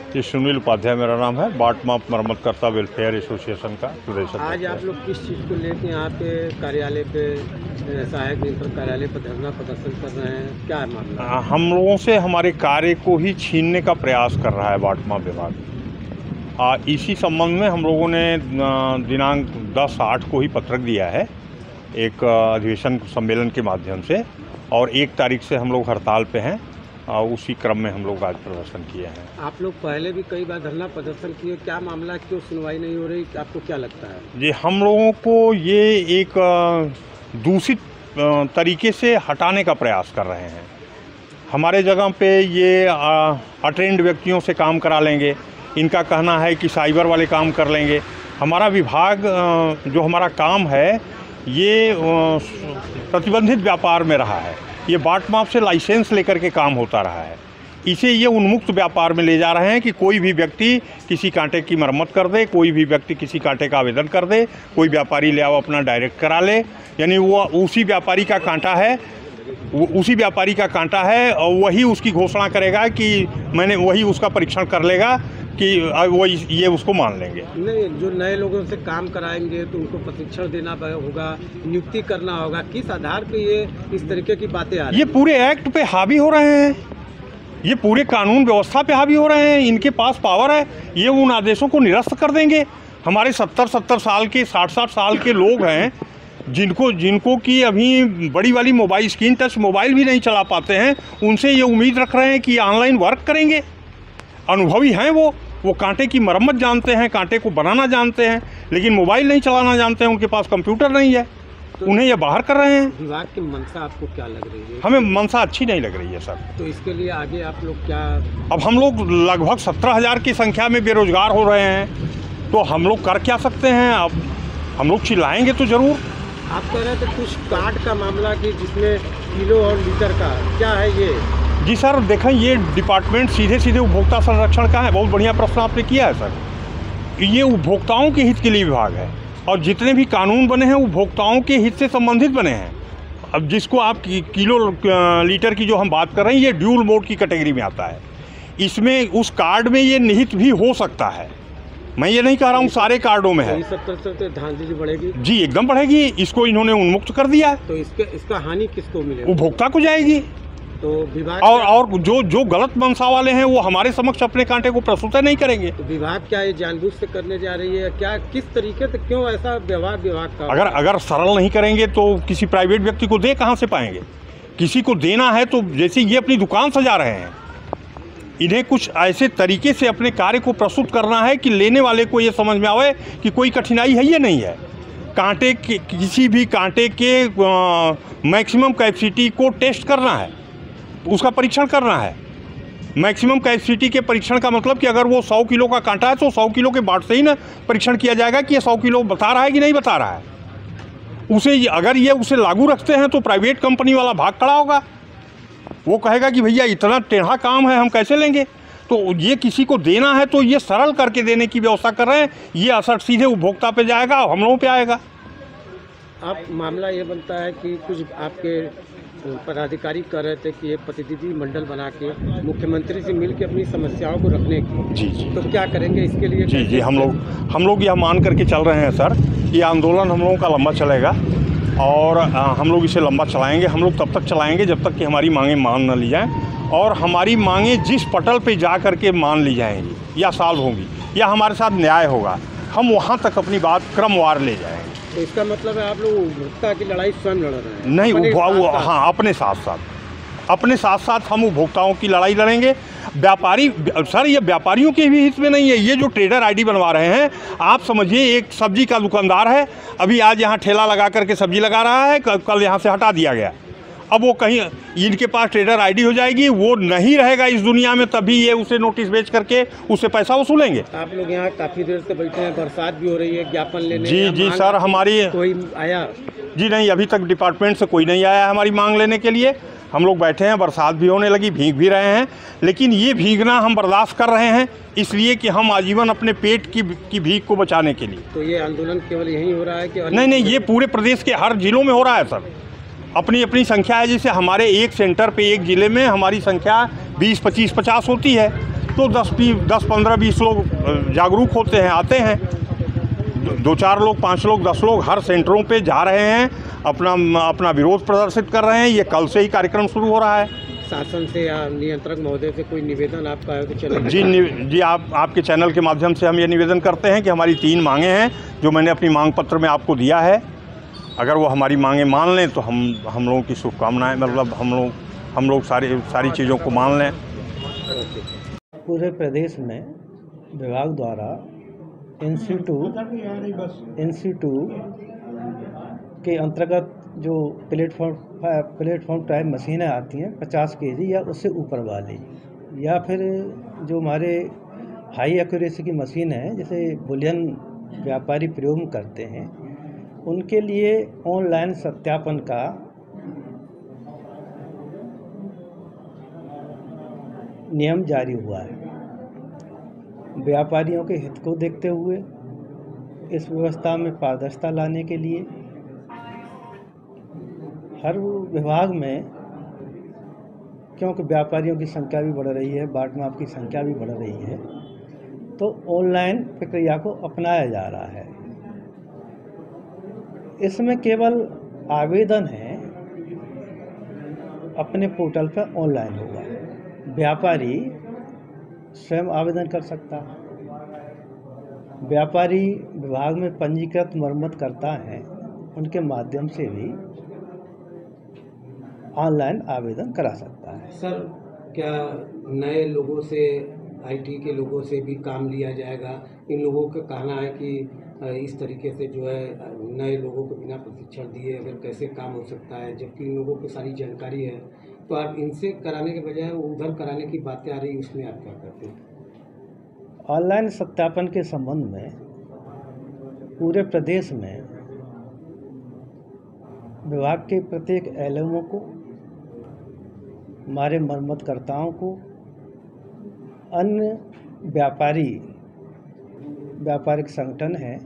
ये सुनील उपाध्याय मेरा नाम है, बाट माप मरम्मतकर्ता वेलफेयर एसोसिएशन का प्रदेश अध्यक्ष। आज आप लोग किस चीज़ को लेकर यहाँ पे कार्यालय पे सहायक निरीक्षक कार्यालय पर धरना प्रदर्शन कर रहे हैं, क्या है मामला? हम लोगों से हमारे कार्य को ही छीनने का प्रयास कर रहा है बाट माप विभाग। इसी संबंध में हम लोगों ने दिनांक 10/8 को ही पत्रक दिया है एक अधिवेशन सम्मेलन के माध्यम से, और 1 तारीख से हम लोग हड़ताल पे हैं। उसी क्रम में हम लोग आज प्रदर्शन किए हैं। आप लोग पहले भी कई बार धरना प्रदर्शन किए, क्या मामला, क्यों सुनवाई नहीं हो रही, आपको क्या लगता है? जी, हम लोगों को ये एक दूषित तरीके से हटाने का प्रयास कर रहे हैं। हमारे जगह पे ये अटेंड व्यक्तियों से काम करा लेंगे, इनका कहना है कि साइबर वाले काम कर लेंगे। हमारा विभाग जो हमारा काम है ये प्रतिबंधित व्यापार में रहा है, ये बाट माप से लाइसेंस लेकर के काम होता रहा है। इसे ये उन्मुक्त व्यापार में ले जा रहे हैं कि कोई भी व्यक्ति किसी कांटे की मरम्मत कर दे, कोई भी व्यक्ति किसी कांटे का आवेदन कर दे, कोई व्यापारी ले आओ अपना डायरेक्ट करा ले, यानी वो उसी व्यापारी का कांटा है, और वही उसकी घोषणा करेगा कि मैंने, वही उसका परीक्षण कर लेगा कि वो ये उसको मान लेंगे। नहीं, जो नए लोगों से काम कराएंगे तो उनको प्रशिक्षण देना होगा, नियुक्ति करना होगा, किस आधार पे ये इस तरीके की बातें आ रही ये पूरे एक्ट पे हावी हो रहे हैं, ये पूरे कानून व्यवस्था पे हावी हो रहे हैं। इनके पास पावर है, ये उन आदेशों को निरस्त कर देंगे। हमारे 70 साल के 60 साल के लोग हैं जिनको कि अभी बड़ी वाली मोबाइल, स्क्रीन टच मोबाइल भी नहीं चला पाते हैं, उनसे ये उम्मीद रख रहे हैं कि ऑनलाइन वर्क करेंगे। अनुभवी हैं वो कांटे की मरम्मत जानते हैं, कांटे को बनाना जानते हैं, लेकिन मोबाइल नहीं चलाना जानते हैं, उनके पास कंप्यूटर नहीं है, तो उन्हें ये बाहर कर रहे हैं। विभाग की मंशा आपको क्या लग रही है? हमें मंशा अच्छी नहीं लग रही है सर। तो इसके लिए आगे आप लोग क्या? अब हम लोग लगभग 17,000 की संख्या में बेरोजगार हो रहे हैं, तो हम लोग कर क्या सकते हैं? अब हम लोग चिल्लाएंगे तो ज़रूर। आप कह रहे थे कुछ कार्ड का मामला कि जिसमें किलो और लीटर का, क्या है ये? जी सर, देखें, ये डिपार्टमेंट सीधे उपभोक्ता संरक्षण का है। बहुत बढ़िया प्रश्न आपने किया है सर। ये उपभोक्ताओं के हित के लिए विभाग है, और जितने भी कानून बने हैं उपभोक्ताओं के हित से संबंधित बने हैं। अब जिसको आप किलो लीटर की जो हम बात कर रहे हैं, ये ड्यूल मोड की कैटेगरी में आता है। इसमें उस कार्ड में ये निहित भी हो सकता है, मैं ये नहीं कह रहा हूँ सारे कार्डों में है। सब तरह धांधली बढ़ेगी जी, एकदम बढ़ेगी। इसको इन्होंने उन्मुक्त कर दिया है, तो इसका हानि किसको मिलेगा? उपभोक्ता को जाएगी। तो विभाग और जो गलत मंशा वाले हैं वो हमारे समक्ष अपने कांटे को प्रस्तुत नहीं करेंगे। तो विभाग क्या ये जानबूझ से करने जा रही है क्या? किस तरीके से, क्यों ऐसा व्यवहार विभाग का? अगर सरल नहीं करेंगे तो किसी प्राइवेट व्यक्ति को दे कहाँ से पाएंगे? किसी को देना है तो जैसे ये अपनी दुकान सजा रहे हैं, इन्हें कुछ ऐसे तरीके से अपने कार्य को प्रस्तुत करना है कि लेने वाले को ये समझ में आवे कि कोई कठिनाई है ये नहीं है। कांटे के, किसी भी कांटे के मैक्सिमम कैपेसिटी को टेस्ट करना है, उसका परीक्षण करना है। मैक्सिमम कैपेसिटी के परीक्षण का मतलब कि अगर वो 100 किलो का कांटा है तो 100 किलो के बाट से ही ना परीक्षण किया जाएगा कि ये 100 किलो बता रहा है कि नहीं बता रहा है। अगर ये उसे लागू रखते हैं तो प्राइवेट कंपनी वाला भाग खड़ा होगा, वो कहेगा कि भैया इतना टेढ़ा काम है, हम कैसे लेंगे? तो ये किसी को देना है तो ये सरल करके देने की व्यवस्था कर रहे हैं। ये असर सीधे उपभोक्ता पे जाएगा, हम लोगों पे आएगा। अब मामला ये बनता है कि कुछ आपके पदाधिकारी कह रहे थे कि एक प्रतिनिधि मंडल बना के मुख्यमंत्री से मिल के अपनी समस्याओं को रखने की। जी, तो क्या करेंगे इसके लिए? जी, हम लोग यह मान करके चल रहे हैं सर, ये आंदोलन हम लोगों का लंबा चलेगा, और हम लोग इसे लंबा चलाएंगे। हम लोग तब तक चलाएंगे जब तक कि हमारी मांगें मान न ली जाएं, और हमारी मांगें जिस पटल पे जा कर के मान ली जाएंगी या सॉल्व होंगी या हमारे साथ न्याय होगा, हम वहाँ तक अपनी बात क्रमवार ले जाएंगे। तो इसका मतलब है आप लोग उपभोक्ता की लड़ाई स्वयं लड़ रहे हैं? नहीं, हाँ, अपने साथ साथ हम उपभोक्ताओं की लड़ाई लड़ेंगे। व्यापारी सर, ये व्यापारियों के भी हित में नहीं है। ये जो ट्रेडर आईडी बनवा रहे हैं, आप समझिए एक सब्जी का दुकानदार है, अभी आज यहाँ ठेला लगा करके सब्जी लगा रहा है, कल यहाँ से हटा दिया गया, अब वो कहीं इनके पास ट्रेडर आईडी हो जाएगी, वो नहीं रहेगा इस दुनिया में, तभी ये उसे नोटिस भेज करके उससे पैसा वसूलेंगे। आप लोग यहाँ काफ़ी देर से बैठे हैं, बरसात भी हो रही है, ज्ञापन लेने? जी सर, हमारी कोई आया? जी नहीं, अभी तक डिपार्टमेंट से कोई नहीं आया है हमारी मांग लेने के लिए। हम लोग बैठे हैं, बरसात भी होने लगी, भीग भी रहे हैं, लेकिन ये भीगना हम बर्दाश्त कर रहे हैं इसलिए कि हम आजीवन अपने पेट की भीग को बचाने के लिए। तो ये आंदोलन केवल यहीं हो रहा है कि? नहीं, ये पूरे प्रदेश के हर जिलों में हो रहा है सर। अपनी अपनी संख्या है, जैसे हमारे एक सेंटर पे एक ज़िले में हमारी संख्या 20, 25, 50 होती है, तो 10-15-20 लोग जागरूक होते हैं, आते हैं, 2-4 लोग, 5 लोग, 10 लोग हर सेंटरों पे जा रहे हैं, अपना विरोध प्रदर्शित कर रहे हैं। ये कल से ही कार्यक्रम शुरू हो रहा है। शासन से या नियंत्रक महोदय से कोई निवेदन आपका है तो चलेगा? जी आपके चैनल के माध्यम से हम ये निवेदन करते हैं कि हमारी 3 मांगें हैं जो मैंने अपनी मांग पत्र में आपको दिया है। अगर वो हमारी मांगें मान लें तो हम लोगों की शुभकामनाएं, मतलब हम लोग सारी चीज़ों को मान लें। पूरे प्रदेश में विभाग द्वारा इंस्टीट्यूट के अंतर्गत जो प्लेटफॉर्म टाइप मशीनें आती हैं 50 kg या उससे ऊपर वाली, या फिर जो हमारे हाई एक्यूरेसी की मशीन है जैसे बुलियन व्यापारी प्रयोग करते हैं, उनके लिए ऑनलाइन सत्यापन का नियम जारी हुआ है। व्यापारियों के हित को देखते हुए इस व्यवस्था में पारदर्शिता लाने के लिए हर विभाग में, क्योंकि व्यापारियों की संख्या भी बढ़ रही है, बाट माप की संख्या भी बढ़ रही है, तो ऑनलाइन प्रक्रिया को अपनाया जा रहा है। इसमें केवल आवेदन है अपने पोर्टल पर ऑनलाइन होगा। व्यापारी स्वयं आवेदन कर सकता है। व्यापारी विभाग में पंजीकृत मरम्मत करता है, उनके माध्यम से भी ऑनलाइन आवेदन करा सकता है। सर, क्या नए लोगों से, आईटी के लोगों से भी काम लिया जाएगा? इन लोगों का कहना है कि इस तरीके से जो है नए लोगों को बिना प्रशिक्षण दिए अगर कैसे काम हो सकता है, जबकि इन लोगों को सारी जानकारी है, तो आप इनसे कराने के बजाय उधर कराने की बातें आ रही, उसमें आप क्या करते हैं? ऑनलाइन सत्यापन के संबंध में पूरे प्रदेश में विभाग के प्रत्येक एलएमओ को, हमारे मरम्मतकर्ताओं को, अन्य व्यापारिक संगठन हैं,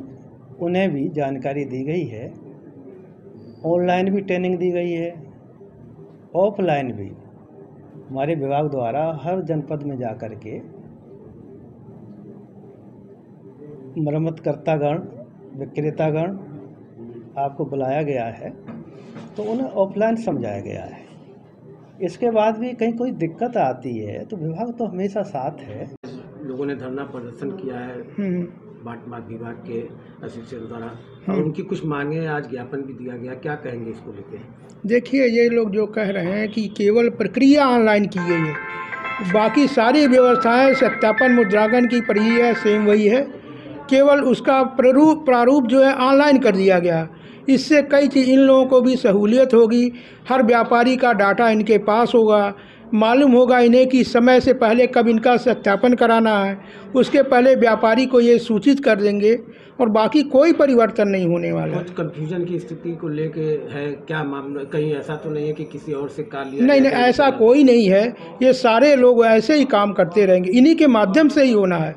उन्हें भी जानकारी दी गई है। ऑनलाइन भी ट्रेनिंग दी गई है, ऑफलाइन भी हमारे विभाग द्वारा हर जनपद में जाकर के मरम्मतकर्तागण, विक्रेतागण आपको बुलाया गया है, तो उन्हें ऑफलाइन समझाया गया है। इसके बाद भी कहीं कोई दिक्कत आती है तो विभाग तो हमेशा साथ है। लोगों ने धरना प्रदर्शन किया है बाट माप विभाग के असिस्टेंट द्वारा, और उनकी कुछ मांगे, आज ज्ञापन भी दिया गया। क्या कहेंगे इसको लेके? देखिए, ये लोग जो कह रहे हैं कि केवल प्रक्रिया ऑनलाइन की गई है, बाकी सारी व्यवस्थाएं सत्यापन मुद्रांकन की प्रक्रिया है, सेम वही है, केवल उसका प्रारूप जो है ऑनलाइन कर दिया गया। इससे कई चीज़ इन लोगों को भी सहूलियत होगी। हर व्यापारी का डाटा इनके पास होगा, मालूम होगा इन्हें कि समय से पहले कब इनका सत्यापन कराना है, उसके पहले व्यापारी को ये सूचित कर देंगे, और बाकी कोई परिवर्तन नहीं होने वाला। कुछ कन्फ्यूजन की स्थिति को लेके है क्या मामला? कहीं ऐसा तो नहीं है कि किसी और से कार लिया? नहीं, ऐसा कोई नहीं है। ये सारे लोग ऐसे ही काम करते रहेंगे, इन्हीं के माध्यम से ही होना है।